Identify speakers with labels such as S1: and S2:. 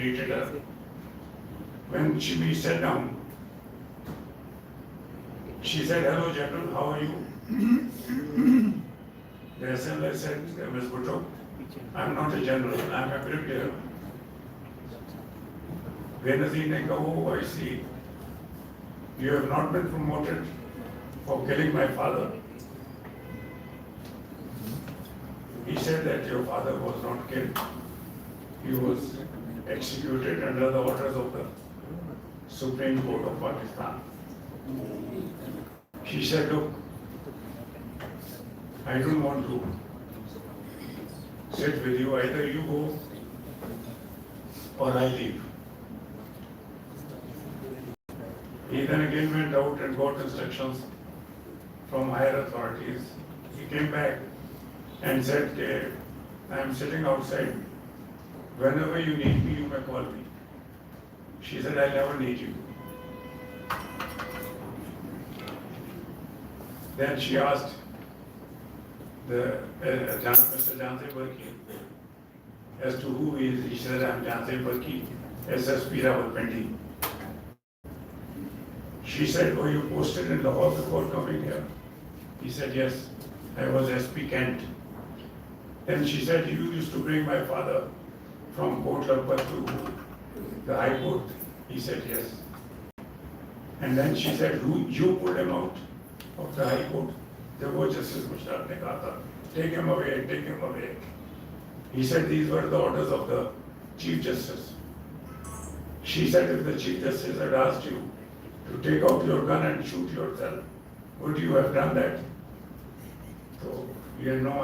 S1: greeted her. When we sat down, she said, "Hello, General, how are you?" The assembler said, "Ms. Bhutto, I'm not a general, I'm a brigadier." Benazir ne kaha, "Oh, I see. You have not been promoted for killing my father." He said that your father was not killed. He was executed under the orders of the Supreme Court of Pakistan. She said, "Look, I don't want to sit with you. Either you go or I leave." He then again went out and got instructions from higher authorities. He came back and said, "I am sitting outside. Whenever you need me, you may call me." She said, "I never need you." Then she asked Mr. Janse Barki as to who he is. He said, "I am Janse Barki, SSP Rawalpindi." She said, "Oh, you posted in Lahore before coming here?" He said, "Yes, I was SP Kent." Then she said, "You used to bring my father from Port Lampur to the High Court?" He said, "Yes." And then she said, "You pulled him out of the High Court?" The वो Justice Mushtaq ने कहा था, "Take him away, take him away." He said, "These were the orders of the Chief Justice." She said, "If the Chief Justice had asked you to take out your gun and shoot yourself, would you have done that?" So we had no